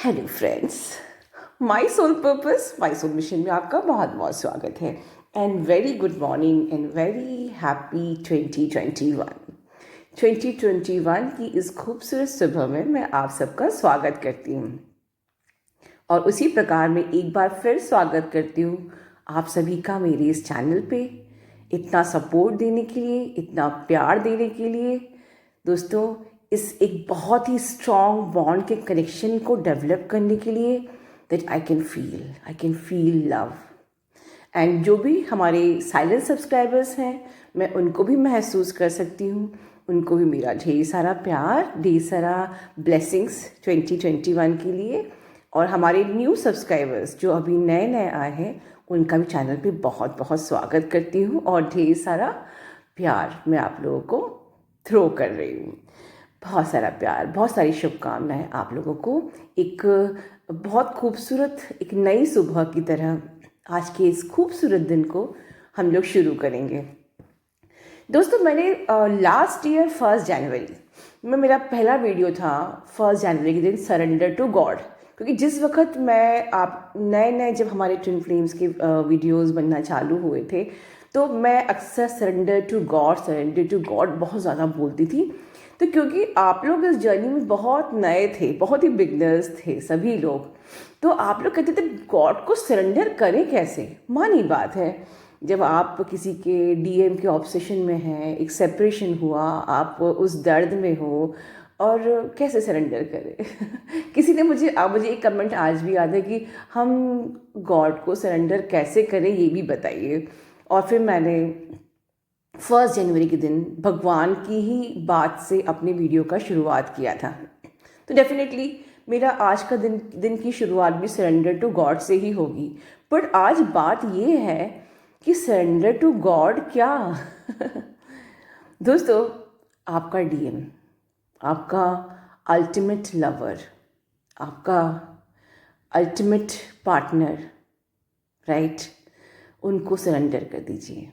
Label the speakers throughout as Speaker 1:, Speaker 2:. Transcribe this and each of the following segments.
Speaker 1: Hello friends, my soul purpose my soul mission में आपका बहुत बहुत स्वागत है and very good morning and very happy 2021 की इस खूबसूरत सुबह में मैं आप सबका स्वागत करती हूँ और उसी प्रकार मैं एक बार फिर स्वागत करती हूँ आप सभी का मेरे इस चैनल पे इतना सपोर्ट देने के लिए, इतना प्यार देने के लिए। दोस्तों, इस एक बहुत ही स्ट्रॉन्ग बॉन्ड के कनेक्शन को डेवलप करने के लिए that I can feel love. And जो भी हमारे साइलेंट सब्सक्राइबर्स हैं, मैं उनको भी महसूस कर सकती हूँ, उनको भी मेरा ढेर सारा प्यार, ढेर सारा ब्लेसिंग्स 2021 के लिए। और हमारे न्यू सब्सक्राइबर्स जो अभी नए नए आए हैं, उनका भी चैनल पे बहुत बहुत स्वागत करती हूँ और ढेर सारा प्यार मैं आप लोगों को थ्रो कर रही हूँ। बहुत सारा प्यार, बहुत सारी शुभकामनाएं आप लोगों को एक बहुत खूबसूरत एक नई सुबह की तरह आज के इस खूबसूरत दिन को हम लोग शुरू करेंगे। दोस्तों, मैंने लास्ट ईयर 1 जनवरी में मेरा पहला वीडियो था 1 जनवरी के दिन, सरेंडर टू गॉड। क्योंकि जिस वक्त मैं आप नए नए जब हमारे ट्विन फ्लेम्स के वीडियोस बनना चालू हुए थे, तो मैं अक्सर सरेंडर टू गॉड बहुत ज़्यादा बोलती थी। तो क्योंकि आप लोग इस जर्नी में बहुत नए थे, बहुत ही बिगनर्स थे सभी लोग, तो आप लोग कहते थे गॉड को सरेंडर करें कैसे। मानी बात है, जब आप किसी के डीएम के ऑब्सेशन में हैं, एक सेपरेशन हुआ, आप उस दर्द में हो और कैसे सरेंडर करें किसी ने मुझे एक कमेंट आज भी याद है कि हम गॉड को सरेंडर कैसे करें, ये भी बताइए। और फिर मैंने 1 जनवरी के दिन भगवान की ही बात से अपने वीडियो का शुरुआत किया था। तो डेफिनेटली मेरा आज का दिन की शुरुआत भी सरेंडर टू गॉड से ही होगी। बट आज बात ये है कि सरेंडर टू गॉड क्या दोस्तों, आपका डीएम, आपका अल्टीमेट लवर, आपका अल्टीमेट पार्टनर, राइट, उनको सरेंडर कर दीजिए,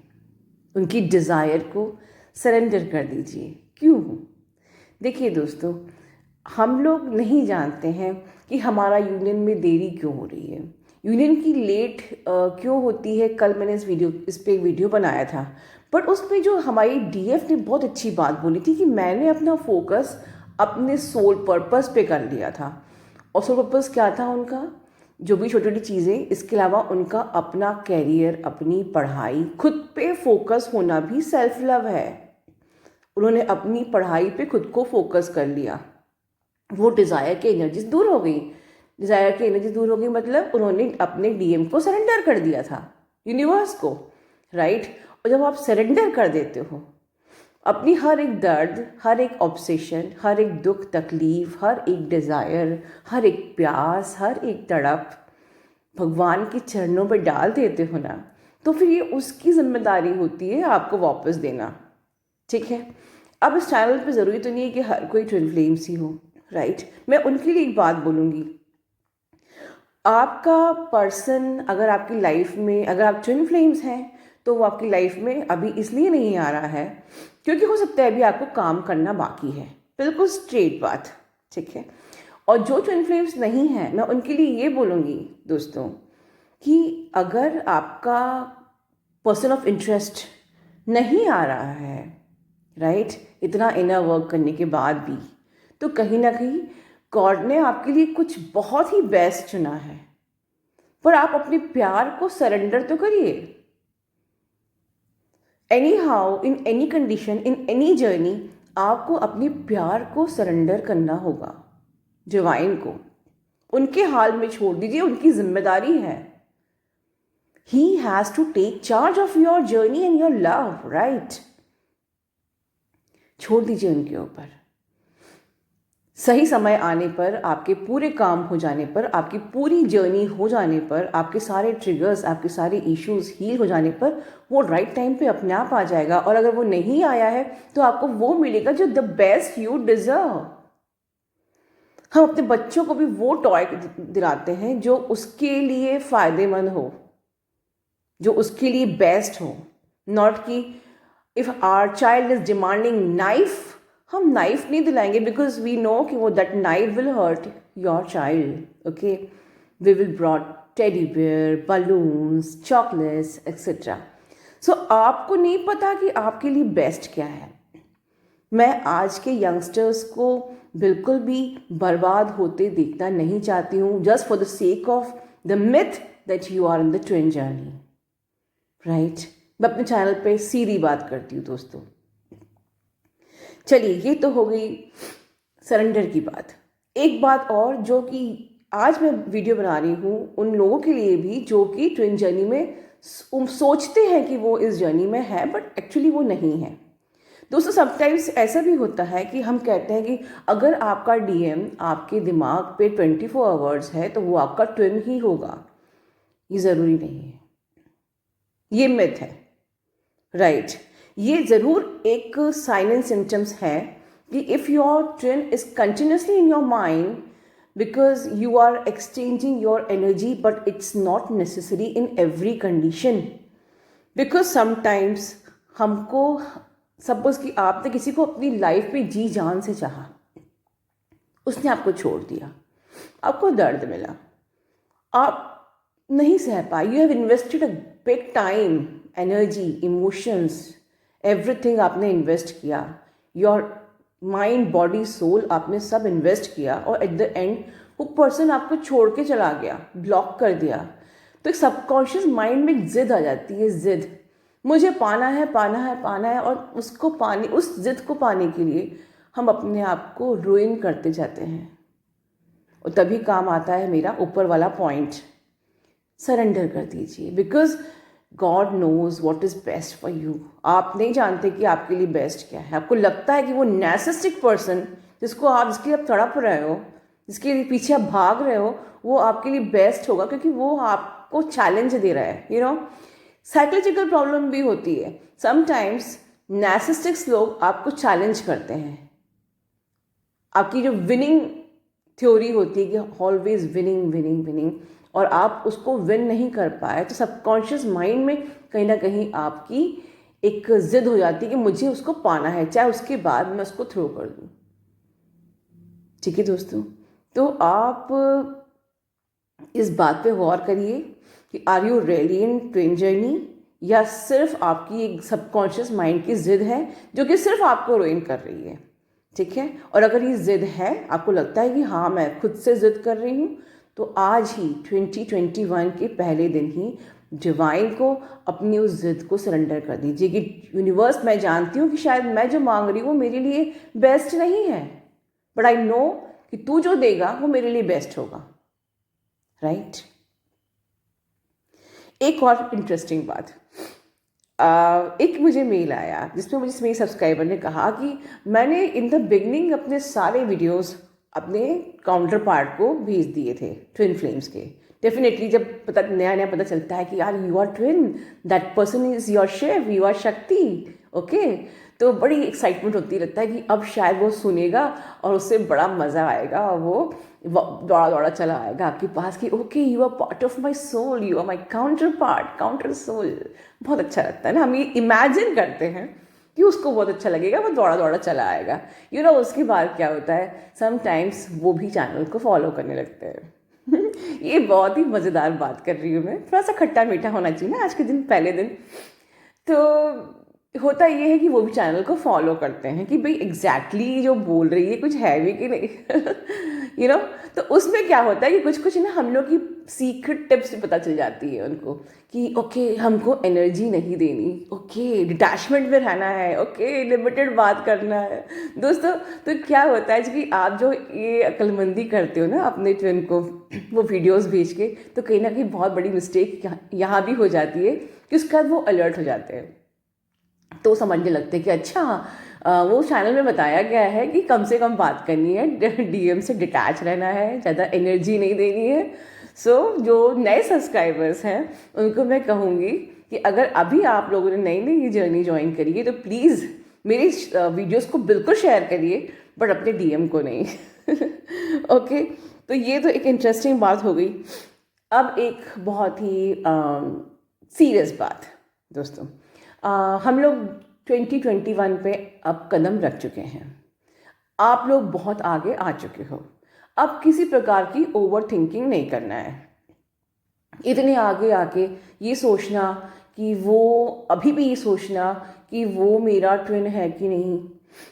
Speaker 1: उनकी डिज़ायर को सरेंडर कर दीजिए। क्यों? देखिए दोस्तों, हम लोग नहीं जानते हैं कि हमारा यूनियन में देरी क्यों हो रही है, यूनियन की लेट क्यों होती है। कल मैंने इस पे वीडियो बनाया था, बट उस पर जो हमारी डीएफ ने बहुत अच्छी बात बोली थी कि मैंने अपना फोकस अपने सोल पर्पस पे कर लिया था। और सोल पर्पस क्या था उनका? जो भी छोटी छोटी चीज़ें, इसके अलावा उनका अपना कैरियर, अपनी पढ़ाई, खुद पे फोकस होना भी सेल्फ लव है। उन्होंने अपनी पढ़ाई पे खुद को फोकस कर लिया। वो डिज़ायर की एनर्जी दूर हो गई। डिज़ायर की एनर्जी दूर हो गई मतलब उन्होंने अपने डीएम को सरेंडर कर दिया था, यूनिवर्स को, राइट। और जब आप सरेंडर कर देते हो अपनी हर एक दर्द, हर एक ऑब्सेशन, हर एक दुख तकलीफ, हर एक डिज़ायर, हर एक प्यास, हर एक तड़प भगवान के चरणों पर डाल देते हो ना, तो फिर ये उसकी जिम्मेदारी होती है आपको वापस देना। ठीक है, अब इस चैनल पे ज़रूरी तो नहीं है कि हर कोई ट्विन फ्लेम्स ही हो, राइट। मैं उनके लिए एक बात बोलूँगी, आपका पर्सन अगर आपकी लाइफ में, अगर आप ट्विन फ्लेम्स हैं, तो वो आपकी लाइफ में अभी इसलिए नहीं आ रहा है क्योंकि हो सकता है अभी आपको काम करना बाकी है। बिल्कुल स्ट्रेट बात, ठीक है। और जो ट्विन फ्लेम्स नहीं हैं, मैं उनके लिए ये बोलूँगी दोस्तों कि अगर आपका पर्सन ऑफ इंटरेस्ट नहीं आ रहा है, राइट, इतना इनर वर्क करने के बाद भी, तो कहीं ना कहीं गॉड ने आपके लिए कुछ बहुत ही बेस्ट चुना है। पर आप अपने प्यार को सरेंडर तो करिए। Any how, in any condition, in any journey, आपको अपने प्यार को सरेंडर करना होगा डिवाइन को। उनके हाल में छोड़ दीजिए, उनकी जिम्मेदारी है। He has to take charge of your journey and your love, right. छोड़ दीजिए उनके ऊपर। सही समय आने पर, आपके पूरे काम हो जाने पर, आपकी पूरी जर्नी हो जाने पर, आपके सारे ट्रिगर्स, आपके सारे इश्यूज हील हो जाने पर, वो राइट टाइम पे अपने आप आ जाएगा। और अगर वो नहीं आया है तो आपको वो मिलेगा जो द बेस्ट यू डिजर्व। हम अपने बच्चों को भी वो टॉय दिलाते हैं जो उसके लिए फ़ायदेमंद हो, जो उसके लिए बेस्ट हो। नॉट कि if our child is demanding knife, हम नाइफ नहीं दिलाएंगे बिकॉज वी नो कि वो that knife will hurt your child. Okay, we will brought teddy bear, balloons, chocolates etcetera. So आपको नहीं पता कि आपके लिए बेस्ट क्या है. मैं आज के यंगस्टर्स को बिल्कुल भी बर्बाद होते देखना नहीं चाहती हूँ, just for the sake of the myth that you are in the twin journey. Right, मैं अपने चैनल पे सीधी बात करती हूँ दोस्तों. चलिए, ये तो हो गई सरेंडर की बात. एक बात और जो कि आज मैं वीडियो बना रही हूँ उन लोगों के लिए भी जो कि ट्विन जर्नी में सोचते हैं कि वो इस जर्नी में है बट एक्चुअली वो नहीं है. दोस्तों, समटाइम्स ऐसा भी होता है कि हम कहते हैं कि अगर आपका डीएम आपके दिमाग पे 24 आवर्स है तो वो आपका ट्विन ही होगा. ये ज़रूरी नहीं है, ये मिथ है. राइट, ये ज़रूर एक साइन एंड सिम्टम्स है कि if your twin is continuously in your mind because you are exchanging your energy, but it's not necessary in every condition. Because sometimes हमको, सपोज कि आपने किसी को अपनी लाइफ में जी जान से चाहा, उसने आपको छोड़ दिया, आपको दर्द मिला, आप नहीं सह पाए, you have invested a big time, energy, emotions, everything आपने इन्वेस्ट किया, योर माइंड, बॉडी, सोल आपने सब इन्वेस्ट किया और एट द एंड वो पर्सन आपको छोड़ के चला गया, ब्लॉक कर दिया. तो एक सबकॉन्शियस माइंड में एक जिद आ जाती है, जिद, मुझे पाना है, पाना है, पाना है. और उसको पाने, उस जिद को पाने के लिए हम अपने आप को रुइन करते जाते हैं. और तभी काम आता है मेरा ऊपर वाला पॉइंट, सरेंडर कर दीजिए. Because God knows what is best for you. आप नहीं जानते कि आपके लिए बेस्ट क्या है. आपको लगता है कि वो नार्सिसिस्टिक पर्सन जिसको आप, जिसके आप तड़प रहे हो, जिसके पीछे आप भाग रहे हो, वो आपके लिए बेस्ट होगा क्योंकि वो आपको चैलेंज दे रहा है. यू नो, साइकोलॉजिकल प्रॉब्लम भी होती है. समटाइम्स नार्सिसिस्टिक्स लोग आपको चैलेंज करते हैं. आपकी जो विनिंग थ्योरी होती है कि ऑलवेज विनिंग विनिंग विनिंग, और आप उसको विन नहीं कर पाए तो सबकॉन्शियस माइंड में कहीं ना कहीं आपकी एक जिद हो जाती है कि मुझे उसको पाना है, चाहे उसके बाद मैं उसको थ्रो कर दूं. ठीक है दोस्तों, तो आप इस बात पे गौर करिए कि are you really in twin journey, या सिर्फ आपकी एक सबकॉन्शियस माइंड की जिद है जो कि सिर्फ आपको रुइन कर रही है. ठीक है, और अगर ये जिद है, आपको लगता है कि हाँ मैं खुद से जिद कर रही हूँ, तो आज ही 2021 के पहले दिन ही डिवाइन को अपनी उस जिद को सरेंडर कर दीजिए कि यूनिवर्स, मैं जानती हूँ कि शायद मैं जो मांग रही हूँ वो मेरे लिए बेस्ट नहीं है, बट आई नो कि तू जो देगा वो मेरे लिए बेस्ट होगा. राइट. एक और इंटरेस्टिंग बात, एक मुझे मेल आया जिसमें मुझे मेरे सब्सक्राइबर ने कहा कि मैंने इन द बिगनिंग अपने सारे वीडियोस अपने काउंटर पार्ट को भेज दिए थे, ट्विन फ्लेम्स के. डेफिनेटली जब पता, नया नया पता चलता है कि यार you are twin, that person is your Shiva, you are Shakti. Okay, तो बड़ी एक्साइटमेंट होती लगता है कि अब शायद वो सुनेगा और उससे बड़ा मज़ा आएगा और वो दौड़ा दौड़ा चला आएगा आपके पास कि okay you are part of my soul, you are my counterpart, counter soul. बहुत अच्छा लगता है ना, हम ये इमेजिन करते हैं कि उसको बहुत अच्छा लगेगा, वो दौड़ा दौड़ा चला आएगा. यू नो, उसके बाद क्या होता है, समटाइम्स वो भी चैनल को फॉलो करने लगते हैं. ये बहुत ही मज़ेदार बात कर रही हूँ मैं, थोड़ा सा खट्टा मीठा होना चाहिए ना आज के दिन, पहले दिन. तो होता ये है कि वो भी चैनल को फॉलो करते हैं कि भाई एग्जैक्टली जो बोल रही है कुछ है भी कि नहीं. यू नो, तो उसमें क्या होता है कि कुछ कुछ ना हम लोग की सीक्रेट टिप्स भी पता चल जाती है उनको कि ओके हमको एनर्जी नहीं देनी, ओके डिटैचमेंट में रहना है, ओके लिमिटेड बात करना है. दोस्तों, तो क्या होता है कि आप जो ये अक्लमंदी करते हो ना अपने ट्विन को वो वीडियोस भेज के, तो कहीं ना कहीं बहुत बड़ी मिस्टेक यहाँ भी हो जाती है कि उसके बाद वो अलर्ट हो जाते हैं. तो समझने लगते हैं कि अच्छा वो चैनल में बताया गया है कि कम से कम बात करनी है, डीएम से डिटैच रहना है, ज़्यादा एनर्जी नहीं देनी है. सो जो नए सब्सक्राइबर्स हैं उनको मैं कहूँगी कि अगर अभी आप लोगों ने नई नई ये जर्नी ज्वाइन करी है तो प्लीज़ मेरी वीडियोस को बिल्कुल शेयर करिए, बट अपने डीएम को नहीं. ओके, तो ये तो एक इंटरेस्टिंग बात हो गई. अब एक बहुत ही सीरियस बात दोस्तों, हम लोग 2021 पे अब कदम रख चुके हैं. आप लोग बहुत आगे आ चुके हो। अब किसी प्रकार की ओवर थिंकिंग नहीं करना है। इतने आगे आके ये सोचना कि वो, अभी भी ये सोचना कि वो मेरा ट्विन है कि नहीं,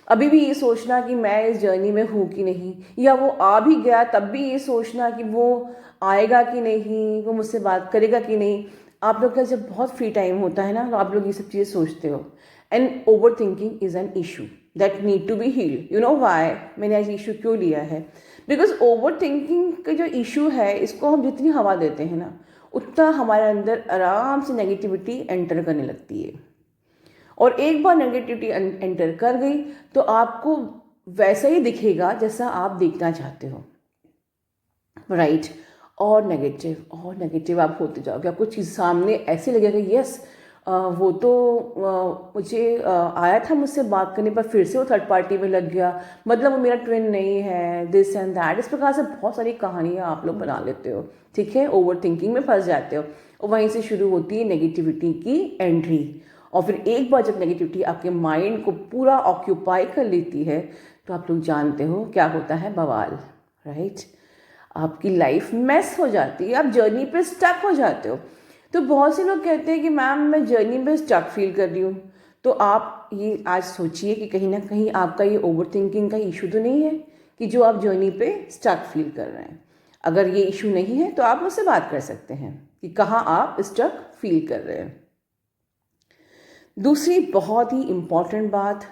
Speaker 1: अभी भी ये सोचना कि मैं इस जर्नी में हूँ कि नहीं, या वो आ भी गया तब भी ये सोचना कि वो आएगा कि नहीं, वो मुझसे बात करेगा कि नहीं। आप लोग का जब बहुत फ्री टाइम होता है ना, तो आप लोग ये सब चीज़ें सोचते हो। And overthinking is an issue that need to be healed. You know why मैंने आज इशू क्यों लिया है? बिकॉज ओवर थिंकिंग का जो इशू है, इसको हम जितनी हवा देते हैं ना, उतना हमारे अंदर आराम से नेगेटिविटी एंटर करने लगती है। और एक बार नेगेटिविटी एंटर कर गई तो आपको वैसा ही दिखेगा जैसा आप देखना चाहते हो, राइट? और नेगेटिव आप होते जाओगे। आपको चीज़ सामने ऐसे लगेगा, यस वो तो मुझे आया था मुझसे बात करने पर फिर से वो थर्ड पार्टी में लग गया, मतलब वो मेरा ट्विन नहीं है, दिस एंड दैट। इस प्रकार से बहुत सारी कहानियाँ आप लोग बना लेते हो, ठीक है? ओवर थिंकिंग में फंस जाते हो और वहीं से शुरू होती है नेगेटिविटी की एंट्री। और फिर एक बार जब नेगेटिविटी आपके माइंड को पूरा ऑक्यूपाई कर लेती है तो आप लोग जानते हो क्या होता है, बवाल, राइट? आपकी लाइफ मेस हो जाती है, आप जर्नी पे स्टक हो जाते हो। तो बहुत से लोग कहते हैं कि मैम मैं जर्नी में स्टक फील कर रही हूँ। तो आप ये आज सोचिए कि कहीं ना कहीं आपका ये ओवर थिंकिंग का इशू तो नहीं है कि जो आप जर्नी पे स्टक फील कर रहे हैं। अगर ये इशू नहीं है तो आप मुझसे बात कर सकते हैं कि कहाँ आप स्टक फील कर रहे हैं। दूसरी बहुत ही इम्पॉर्टेंट बात,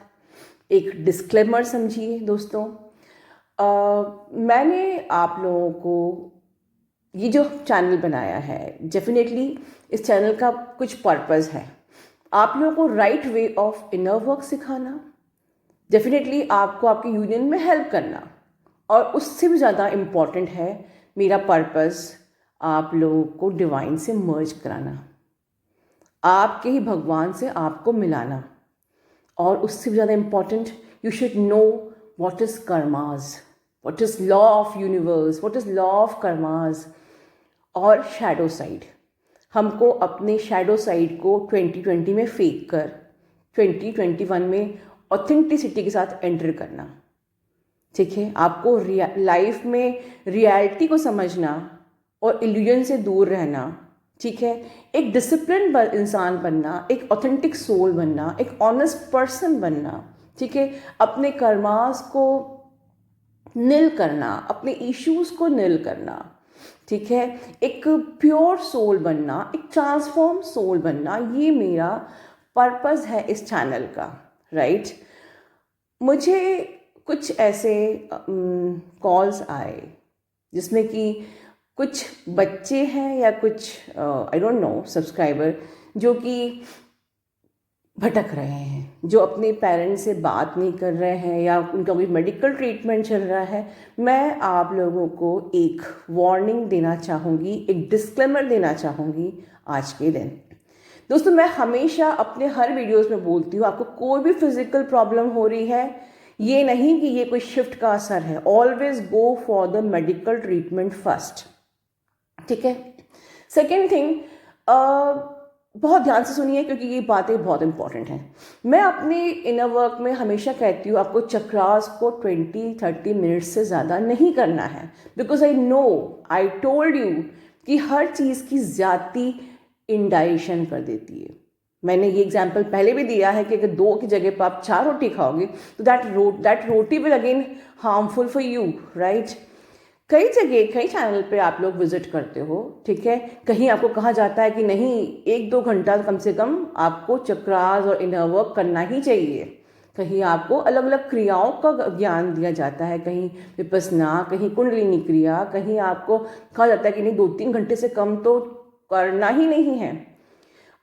Speaker 1: एक डिस्क्लेमर समझिए दोस्तों। मैंने आप लोगों को ये जो चैनल बनाया है, डेफिनेटली इस चैनल का कुछ पर्पस है, आप लोगों को right way of inner work सिखाना, डेफिनेटली आपको आपके यूनियन में हेल्प करना, और उससे भी ज़्यादा इम्पॉर्टेंट है मेरा पर्पस आप लोगों को डिवाइन से मर्ज कराना, आपके ही भगवान से आपको मिलाना। और उससे भी ज़्यादा important, you should know what is karmas, what is law of universe, what is law of karmas और शैडो साइड। हमको अपने शैडो साइड को 2020 में फेंक कर 2021 में ऑथेंटिसिटी के साथ एंटर करना, ठीक है? आपको लाइफ में रियलिटी को समझना और इल्यूजन से दूर रहना, ठीक है? एक डिसिप्लिन इंसान बनना, एक ऑथेंटिक सोल बनना, एक ऑनेस्ट पर्सन बनना, ठीक है? अपने कर्मास को नील करना, अपने इश्यूज को नील करना, ठीक है? एक प्योर सोल बनना, एक ट्रांसफॉर्म सोल बनना, ये मेरा पर्पस है इस चैनल का, राइट? मुझे कुछ ऐसे कॉल्स आए जिसमें कि कुछ बच्चे हैं या कुछ आई डोंट नो सब्सक्राइबर जो कि भटक रहे हैं, जो अपने पेरेंट्स से बात नहीं कर रहे हैं या उनका कोई मेडिकल ट्रीटमेंट चल रहा है। मैं आप लोगों को एक वार्निंग देना चाहूँगी, एक डिस्क्लेमर देना चाहूँगी आज के दिन। दोस्तों, मैं हमेशा अपने हर वीडियोस में बोलती हूँ, आपको कोई भी फिजिकल प्रॉब्लम हो रही है, ये नहीं कि ये कोई शिफ्ट का असर है, always go for the medical treatment first, ठीक है? सेकेंड थिंग, बहुत ध्यान से सुनिए क्योंकि ये बातें बहुत इंपॉर्टेंट हैं। मैं अपने इनर वर्क में हमेशा कहती हूँ आपको चक्रास को 20-30 मिनट्स से ज़्यादा नहीं करना है, बिकॉज आई टोल्ड यू कि हर चीज़ की ज़्यादा इंडाइजेशन कर देती है। मैंने ये एग्जाम्पल पहले भी दिया है कि अगर 2 की जगह पर आप 4 रोटी खाओगे तो that roti will again harmful for you, right? कई जगह, कई चैनल पे आप लोग विजिट करते हो, ठीक है? कहीं आपको कहा जाता है कि नहीं, 1-2 घंटा कम से कम आपको चक्रास और इनर वर्क करना ही चाहिए। कहीं आपको अलग अलग क्रियाओं का ज्ञान दिया जाता है, कहीं विपस्सना, कहीं कुंडलिनी क्रिया, कहीं आपको कहा जाता है कि नहीं 2-3 घंटे से कम तो करना ही नहीं है।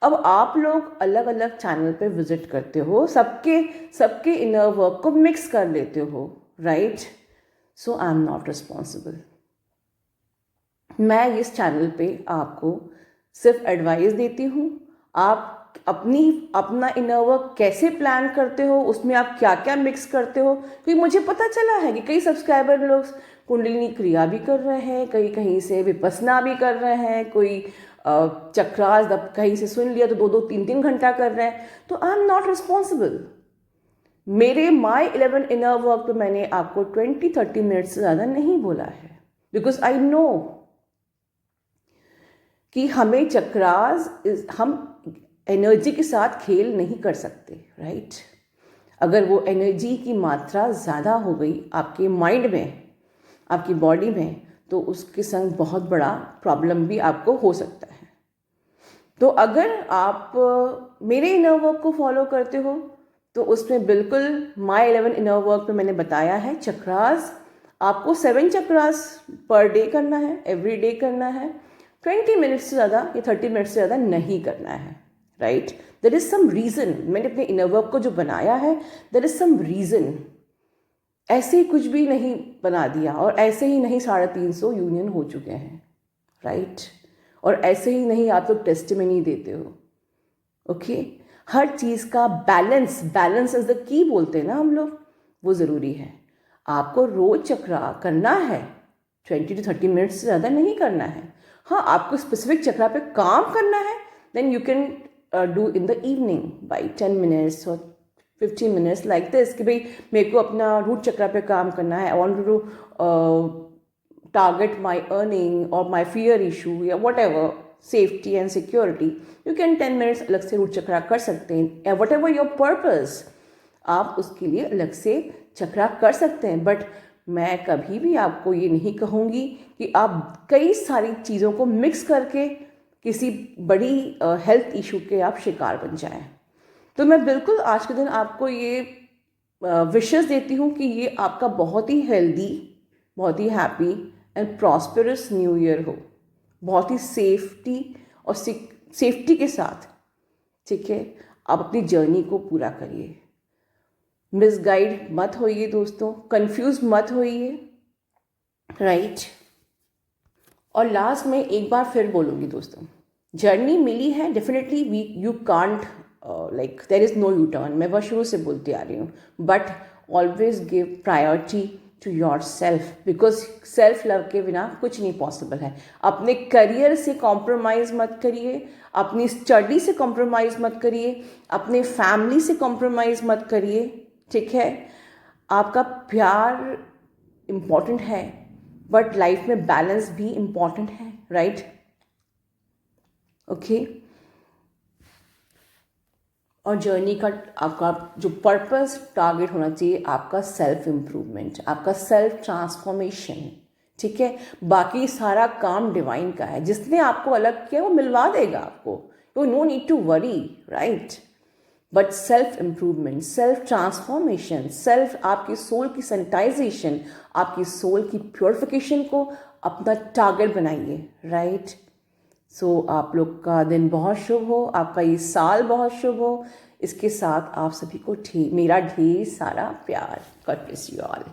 Speaker 1: अब आप लोग अलग अलग चैनल पे विजिट करते हो, सबके इनर वर्क को मिक्स कर लेते हो, right? So I am not responsible. मैं इस चैनल पे आपको सिर्फ एडवाइस देती हूँ। आप अपना इनर वर्क कैसे प्लान करते हो, उसमें आप क्या क्या मिक्स करते हो, क्योंकि मुझे पता चला है कि कई सब्सक्राइबर लोग कुंडलिनी क्रिया भी कर रहे हैं, कहीं से विपस्सना भी कर रहे हैं, कोई चक्रास कहीं से सुन लिया तो 2-2, 3-3 घंटा कर रहे हैं। तो आई एम नॉट रिस्पॉन्सिबल। मेरे माई 11 इनर वर्क पे मैंने आपको 20-30 मिनट से ज़्यादा नहीं बोला है, बिकॉज आई नो कि हमें चक्रास हम एनर्जी के साथ खेल नहीं कर सकते, राइट? अगर वो एनर्जी की मात्रा ज़्यादा हो गई आपके माइंड में, आपकी बॉडी में, तो उसके संग बहुत बड़ा प्रॉब्लम भी आपको हो सकता है। तो अगर आप मेरे इनर वर्क को फॉलो करते हो तो उसमें बिल्कुल माई 11 इनर वर्क पे मैंने बताया है चक्रास आपको 7 चक्रास पर डे करना है, एवरी डे करना है। 20 मिनट्स से ज़्यादा या 30 मिनट्स से ज़्यादा नहीं करना है, right? There is some reason. मैंने अपने इनर वर्क को जो बनाया है, देयर इज़ सम रीज़न। ऐसे ही कुछ भी नहीं बना दिया और ऐसे ही नहीं 350 यूनियन हो चुके हैं, राइट? और ऐसे ही नहीं आप लोग टेस्टिमनी देते हो, ओके? हर चीज़ का balance, balance is the key बोलते हैं ना हम लोग, वो ज़रूरी है। आपको रोज चक्रा करना है, 20 to 30 मिनट्स से ज़्यादा नहीं करना है। हाँ, आपको स्पेसिफिक चक्रा पे काम करना है, then you can do in the evening by 10 minutes और 15 मिनट्स लाइक दिस, कि भाई मेरे को अपना रूट चक्रा पे काम करना है, I want to target my earning और माई फियर इशू या whatever, safety and security. You can 10 minutes अलग से रूट चक्रा कर सकते हैं, वट एवर योर पर्पस, आप उसके लिए अलग से चक्रा कर सकते हैं। बट मैं कभी भी आपको ये नहीं कहूँगी कि आप कई सारी चीज़ों को मिक्स करके किसी बड़ी हेल्थ इशू के आप शिकार बन जाएं। तो मैं बिल्कुल आज के दिन आपको ये विशेस देती हूँ कि ये आपका बहुत ही हेल्दी, बहुत ही happy and prosperous new year हो, बहुत ही सेफ्टी और सेफ्टी के साथ, ठीक है? आप अपनी जर्नी को पूरा करिए, मिसगाइड मत होइए दोस्तों, कंफ्यूज मत होइए, राइट? और लास्ट में एक बार फिर बोलूँगी दोस्तों, जर्नी मिली है definitely, we you can't like there is no U turn, मैं बहुत शुरू से बोलती आ रही हूँ, but always give priority to yourself, because self love के बिना कुछ नहीं पॉसिबल है। अपने करियर से कॉम्प्रोमाइज़ मत करिए, अपनी स्टडी से कॉम्प्रोमाइज़ मत करिए, अपने फैमिली से कॉम्प्रोमाइज़ मत करिए, ठीक है? आपका प्यार इम्पॉर्टेंट है, बट लाइफ में बैलेंस भी इम्पॉर्टेंट है, राइट? ओके? और जर्नी का आपका जो पर्पस टारगेट होना चाहिए, आपका सेल्फ इम्प्रूवमेंट, आपका सेल्फ ट्रांसफॉर्मेशन, ठीक है? बाकी सारा काम डिवाइन का है, जिसने आपको अलग किया वो मिलवा देगा आपको, you no need to worry, right? But self improvement, self transformation, self आपकी सोल की सैनिटाइजेशन, आपकी सोल की प्योरिफिकेशन को अपना टारगेट बनाइए, राइट? सो आप लोग का दिन बहुत शुभ हो, आपका ये साल बहुत शुभ हो। इसके साथ आप सभी को मेरा ढेर सारा प्यार। God bless you all.